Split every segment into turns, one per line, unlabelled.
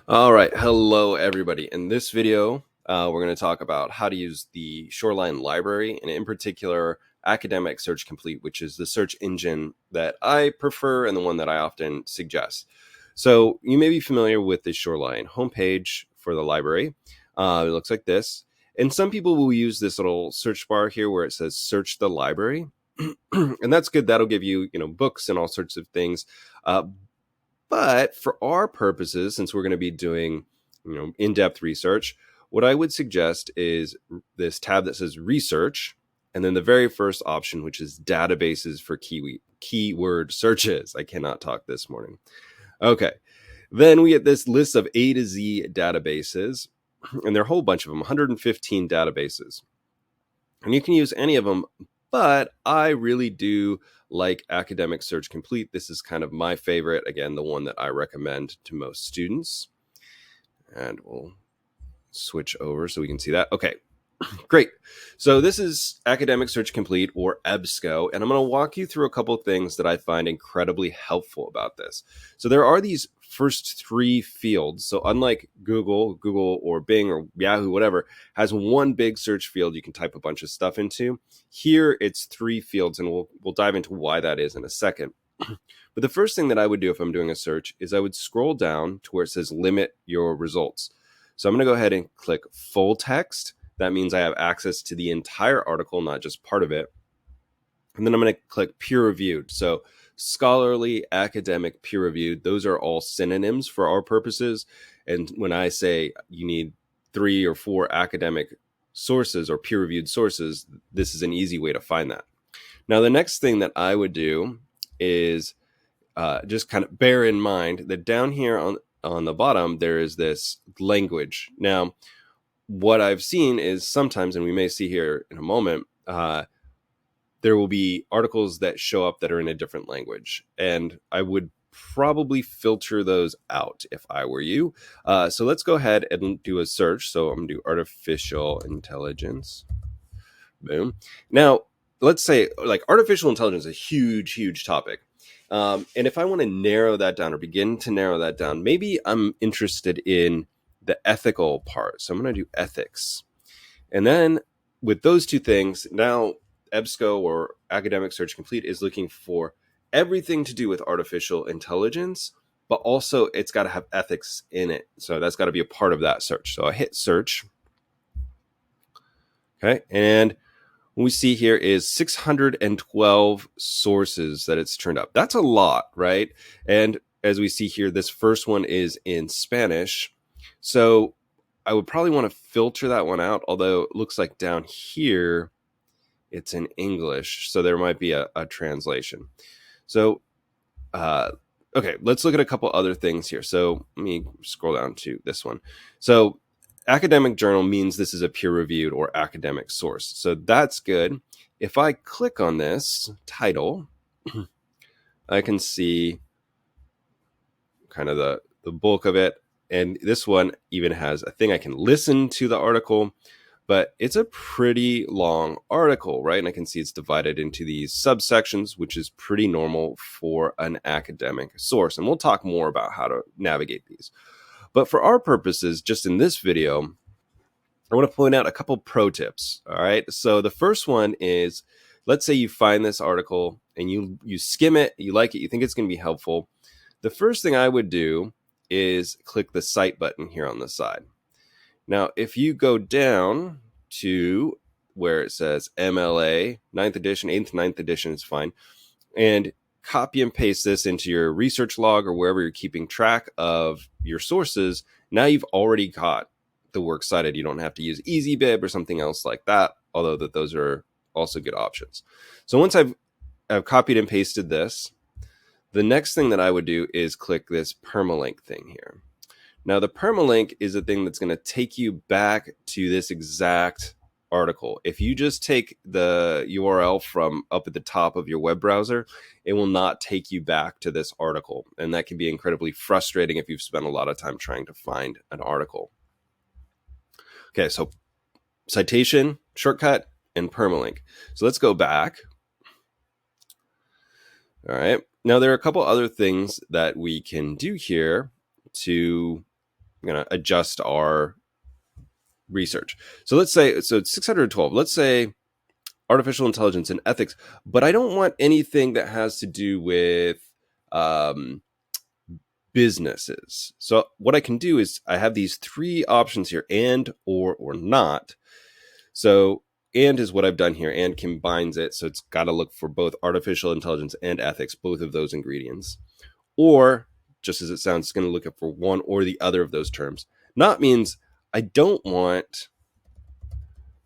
All right, hello everybody. In this video, we're going to talk about how to use the Shoreline library, and in particular, Academic Search Complete, which is the search engine that I prefer and the one that I often suggest. So you may be familiar with the Shoreline homepage for the library. It looks like this. And some people will use this little search bar here where it says search the library. And that's good. That'll give you, books and all sorts of things. Uh, but for our purposes, since we're going to be doing, in-depth research, what I would suggest is this tab that says research, and then the very first option, which is databases for keyword searches. I cannot talk this morning. Okay. Then we get this list of A to Z databases, and there are a whole bunch of them, 115 databases. And you can use any of them, but I really do like Academic Search Complete. This is kind of my favorite. Again, the one that I recommend to most students. And we'll switch over so we can see that. Okay, great. So this is Academic Search Complete, or EBSCO, and I'm going to walk you through a couple of things that I find incredibly helpful about this. So there are these first three fields. So unlike Google or Bing or Yahoo, whatever, has one big search field you can type a bunch of stuff into. Here it's three fields, and we'll dive into why that is in a second. But the first thing that I would do if I'm doing a search is I would scroll down to where it says limit your results. So I'm going to go ahead and click full text. That means I have access to the entire article, not just part of it. And then I'm going to click peer reviewed. So scholarly, academic, peer reviewed, those are all synonyms for our purposes. And when I say you need 3 or 4 academic sources or peer reviewed sources, this is an easy way to find that. Now, the next thing that I would do is just kind of bear in mind that down here on the bottom, there is this language. Now, what I've seen is sometimes, and we may see here in a moment, there will be articles that show up that are in a different language. And I would probably filter those out if I were you. So let's go ahead and do a search. So I'm going to do artificial intelligence. Boom. Now, let's say like artificial intelligence is a huge, huge topic. And if I want to narrow that down or begin to narrow that down, maybe I'm interested in the ethical part. So I'm going to do ethics. And then with those two things, now EBSCO or Academic Search Complete is looking for everything to do with artificial intelligence, but also it's got to have ethics in it. So that's got to be a part of that search. So I hit search. Okay. And what we see here is 612 sources that it's turned up. That's a lot, right? And as we see here, this first one is in Spanish. So I would probably want to filter that one out, although it looks like down here, it's in English. So there might be a translation. So, okay, let's look at a couple other things here. So let me scroll down to this one. So academic journal means this is a peer-reviewed or academic source. So that's good. If I click on this title, I can see kind of the bulk of it. And this one even has a thing I can listen to the article, but it's a pretty long article, right? And I can see it's divided into these subsections, which is pretty normal for an academic source. And we'll talk more about how to navigate these. But for our purposes, just in this video, I want to point out a couple pro tips. All right. So the first one is, let's say you find this article and you skim it, you like it, you think it's going to be helpful. The first thing I would do is click the cite button here on the side. Now, if you go down to where it says MLA, 9th edition, 8th, 9th edition is fine, and copy and paste this into your research log or wherever you're keeping track of your sources, now you've already got the works cited. You don't have to use EasyBib or something else like that, although those are also good options. So once I've copied and pasted this, the next thing that I would do is click this permalink thing here. Now, the permalink is a thing that's going to take you back to this exact article. If you just take the URL from up at the top of your web browser, it will not take you back to this article. And that can be incredibly frustrating if you've spent a lot of time trying to find an article. Okay, so citation, shortcut, and permalink. So let's go back. All right. Now, there are a couple other things that we can do here to going to adjust our research. So let's say, so it's 612. Let's say artificial intelligence and ethics, but I don't want anything that has to do with businesses. So what I can do is I have these three options here, and, or not. So and is what I've done here, and combines it. So it's got to look for both artificial intelligence and ethics, both of those ingredients. Or, just as it sounds, it's going to look up for one or the other of those terms. Not means I don't want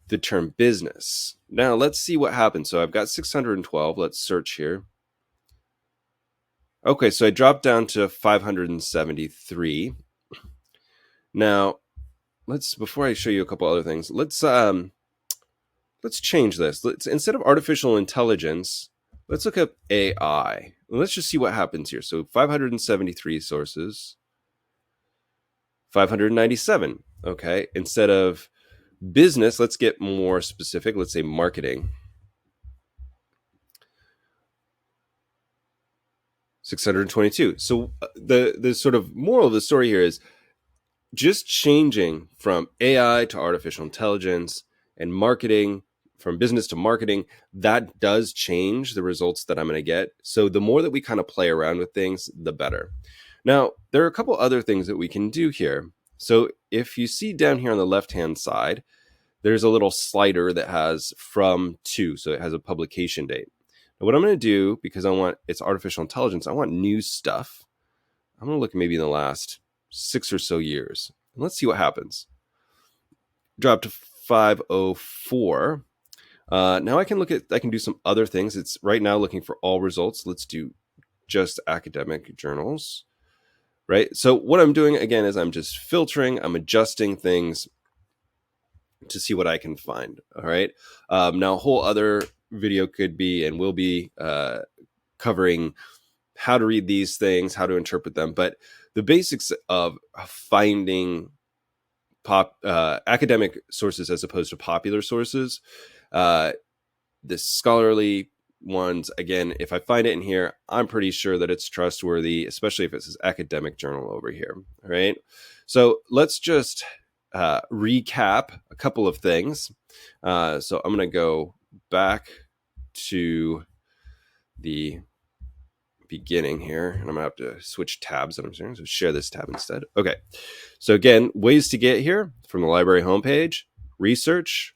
the term business. Now let's see what happens. So I've got 612. Let's search here. Okay, so I dropped down to 573. Now, before I show you a couple other things, let's change this. Instead of artificial intelligence, let's look up AI. Let's just see what happens here. So 573 sources, 597. Okay, instead of business, let's get more specific. Let's say marketing. 622. So the sort of moral of the story here is just changing from AI to artificial intelligence and marketing, from business to marketing, that does change the results that I'm going to get. So the more that we kind of play around with things, the better. Now, there are a couple other things that we can do here. So if you see down here on the left-hand side, there's a little slider that has from to, so it has a publication date. Now, what I'm going to do, because it's artificial intelligence, I want new stuff. I'm going to look maybe in the last 6 or so years. And let's see what happens. Drop to 504. Now I can do some other things. It's right now looking for all results. Let's do just academic journals, right? So what I'm doing again is I'm just filtering, I'm adjusting things to see what I can find. All right. Now a whole other video could be and will be covering how to read these things, how to interpret them, but the basics of finding academic sources as opposed to popular sources, the scholarly ones, again, if I find it in here, I'm pretty sure that it's trustworthy, especially if it says academic journal over here. All right. So let's just recap a couple of things. So I'm going to go back to the beginning here, and I'm gonna have to switch tabs. I'm going to share this tab instead. Okay, so again, ways to get here from the library homepage: research,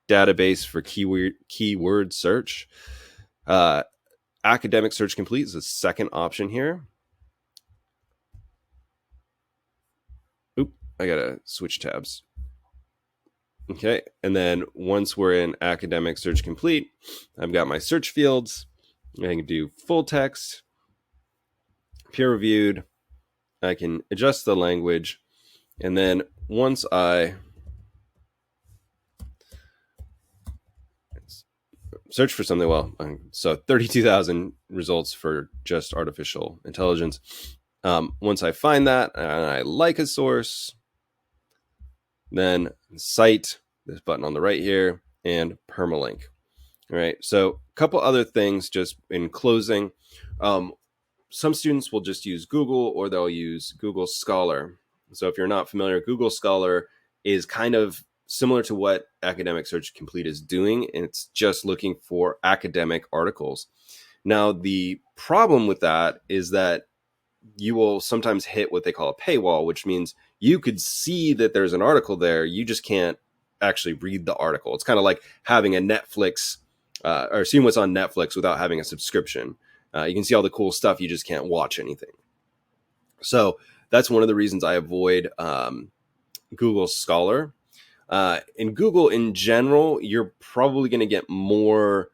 database for keyword search, academic search complete is the second option here. Oop, I gotta switch tabs. Okay, and then once we're in academic search complete, I've got my search fields. I can do full text, peer reviewed. I can adjust the language. And then once I search for something, so 32,000 results for just artificial intelligence. Once I find that and I like a source, then cite, this button on the right here, and permalink. All right, so a couple other things just in closing. Some students will just use Google, or they'll use Google Scholar. So if you're not familiar, Google Scholar is kind of similar to what Academic Search Complete is doing, and it's just looking for academic articles. Now, the problem with that is that you will sometimes hit what they call a paywall, which means you could see that there's an article there, you just can't actually read the article. It's kind of like having a Netflix or seeing what's on Netflix without having a subscription. You can see all the cool stuff, you just can't watch anything. So that's one of the reasons I avoid Google Scholar. In Google in general, you're probably going to get more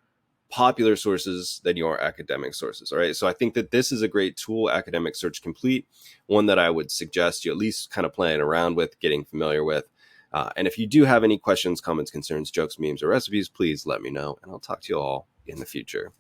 popular sources than your academic sources. All right. So I think that this is a great tool, Academic Search Complete, one that I would suggest you at least kind of playing around with, getting familiar with. And if you do have any questions, comments, concerns, jokes, memes, or recipes, please let me know, and I'll talk to you all in the future.